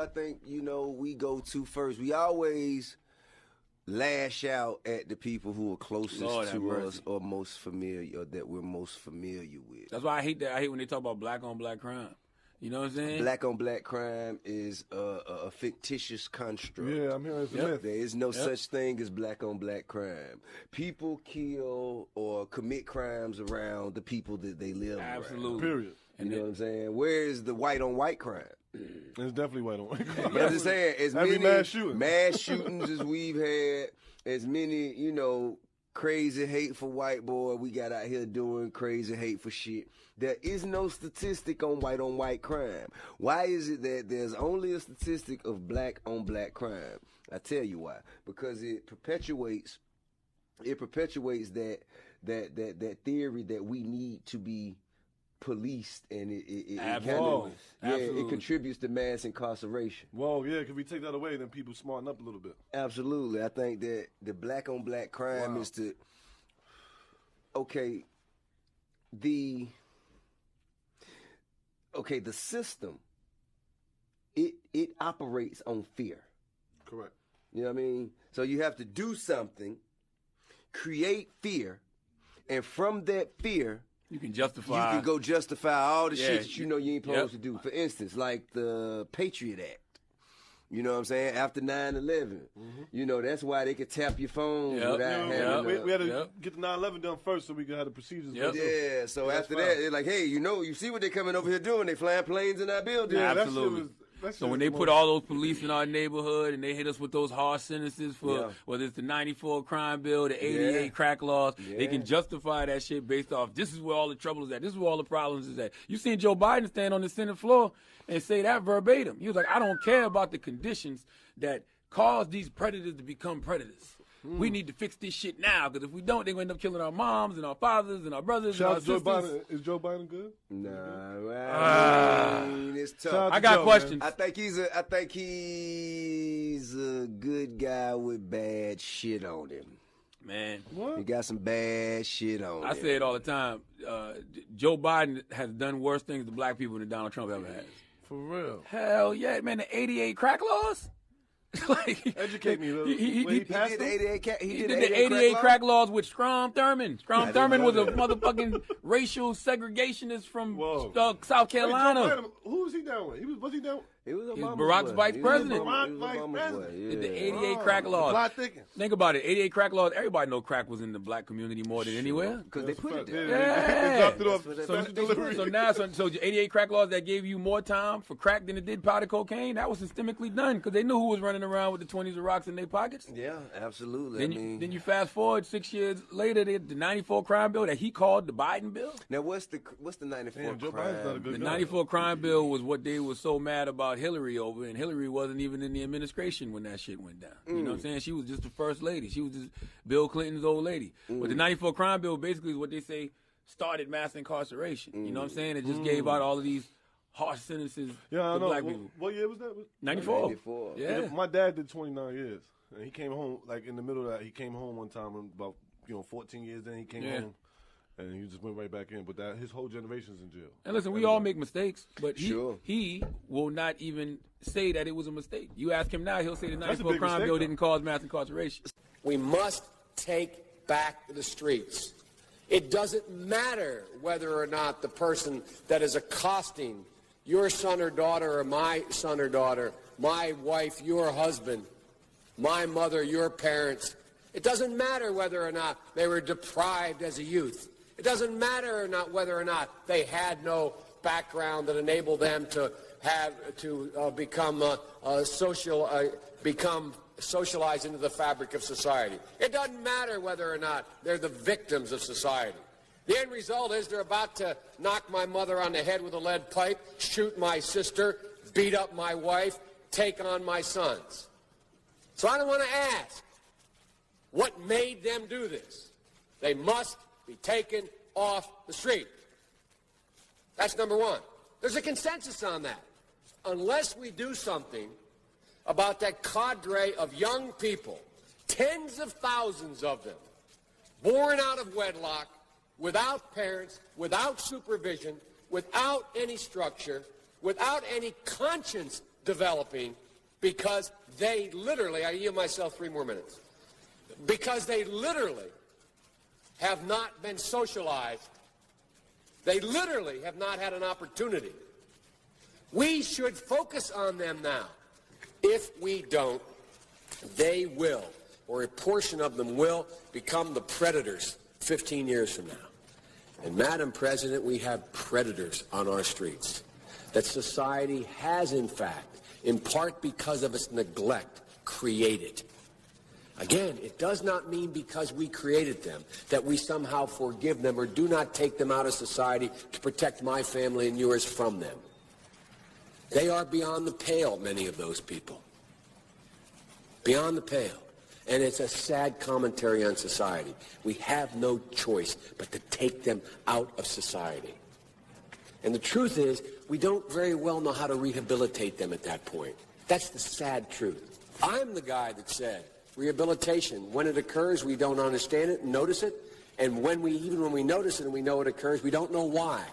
I think, we go to first. We always lash out at the people who are closest to us or most familiar, or that we're most familiar with. That's why I hate that. I hate when they talk about black on black crime. You know what I'm saying? Black on black crime is a fictitious construct. Yeah, I'm hearing it's a myth. There is no such thing as black on black crime. People kill or commit crimes around the people that they live Absolutely. around. Period. You know what I'm saying? Where is the white on white crime? It's definitely white on white crime. But I'm just saying, as Every many mass shootings as we've had, as many, crazy, hateful white boy we got out here doing crazy, hateful shit. There is no statistic on white crime. Why is it that there's only a statistic of black on black crime? I tell you why. Because it perpetuates that theory that we need to be policed, and it contributes to mass incarceration. Well, yeah, because we take that away, then people smarten up a little bit. Absolutely. I think that the black on black crime is the system, it operates on fear. Correct. You know what I mean? So you have to do something, create fear, and from that fear, you can justify all the shit that you ain't supposed to do. For instance, like the Patriot Act. You know what I'm saying? After 9/11, that's why they could tap your phone without having. We had to get the 9/11 done first, so we could have the procedures. Yeah. So after that, they're like, hey, you see what they're coming over here doing? They flying planes in our building. Yeah, absolutely. So when they put all those police in our neighborhood and they hit us with those harsh sentences for whether it's the 94 crime bill, the 88 crack laws, they can justify that shit based off this is where all the trouble is at. This is where all the problems is at. You seen Joe Biden stand on the Senate floor and say that verbatim. He was like, I don't care about the conditions that cause these predators to become predators. We need to fix this shit now, because if we don't, they're going to end up killing our moms and our fathers and our brothers and our sisters. Is Joe Biden good? Nah, it's tough. I got questions. Man. I think he's a good guy with bad shit on him. Man, what? He got some bad shit on him. I say it all the time. Joe Biden has done worse things to black people than Donald Trump ever has. For real? Hell yeah, man. The 88 crack laws? Educate me. He did the 88 crack laws with Strom Thurmond. Strom Thurmond was a motherfucking racial segregationist from South Carolina. Wait, who was he down with? Was he down? He was Barack's vice president. The 88 crack laws. Think about it. 88 crack laws. Everybody know crack was in the black community more than anywhere. Because they put it there. Yeah. They dropped it off. So 88 crack laws that gave you more time for crack than it did powder cocaine, that was systemically done because they knew who was running around with the 20s of rocks in their pockets. Yeah, absolutely. Then you fast forward 6 years later, the 94 crime bill that he called the Biden bill. Now what's the 94 crime? The 94 crime bill was what they were so mad about Hillary over, and Hillary wasn't even in the administration when that shit went down. You know what I'm saying? She was just the first lady. She was just Bill Clinton's old lady. But the 94 crime bill basically is what they say started mass incarceration. You know what I'm saying? It just gave out all of these harsh sentences to black people. What year was that? 94. Yeah. My dad did 29 years. And he came home, like in the middle of that, he came home one time and about 14 years then he came home. And he just went right back in. But his whole generation's in jail. And listen, we all make mistakes, but he will not even say that it was a mistake. You ask him now, he'll say the 94 crime bill didn't cause mass incarceration. We must take back the streets. It doesn't matter whether or not the person that is accosting your son or daughter or my son or daughter, my wife, your husband, my mother, your parents. It doesn't matter whether or not they were deprived as a youth. It doesn't matter whether or not they had no background that enabled them to become socialized into the fabric of society. It doesn't matter whether or not they're the victims of society. The end result is they're about to knock my mother on the head with a lead pipe, shoot my sister, beat up my wife, take on my sons. So I don't want to ask what made them do this. They must be taken off the street. That's number one. There's a consensus on that. Unless we do something about that cadre of young people, tens of thousands of them, born out of wedlock, without parents, without supervision, without any structure, without any conscience developing because they literally, I yield myself 3 more minutes, because they literally have not been socialized. They literally have not had an opportunity. We should focus on them now. If we don't, they will, or a portion of them will, become the predators 15 years from now. And, Madam President, we have predators on our streets that society has, in fact, in part because of its neglect, created. Again, it does not mean because we created them that we somehow forgive them or do not take them out of society to protect my family and yours from them. They are beyond the pale, many of those people. Beyond the pale. And it's a sad commentary on society. We have no choice but to take them out of society. And the truth is, we don't very well know how to rehabilitate them at that point. That's the sad truth. I'm the guy that said, rehabilitation, when it occurs, we don't understand it and notice it. And even when we notice it and we know it occurs, we don't know why.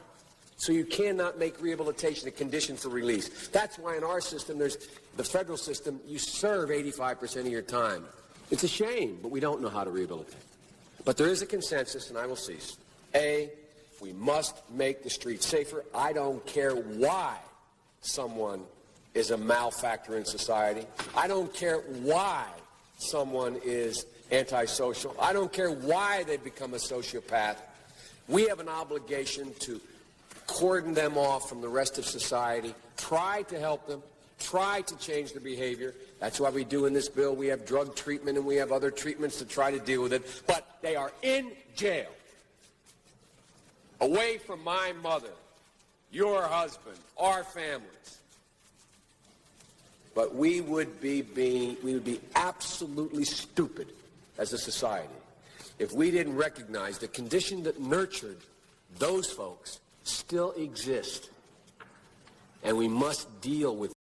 So you cannot make rehabilitation a condition for release. That's why in our system, there's the federal system, you serve 85% of your time. It's a shame, but we don't know how to rehabilitate. But there is a consensus, and I will cease. A, we must make the streets safer. I don't care why someone is a malfactor in society. I don't care why someone is antisocial. I don't care why they become a sociopath. We have an obligation to cordon them off from the rest of society, try to help them, try to change their behavior. That's why we do in this bill. We have drug treatment and we have other treatments to try to deal with it. But they are in jail, away from my mother, your husband, our families. But we would be absolutely stupid as a society if we didn't recognize the condition that nurtured those folks still exist, and we must deal with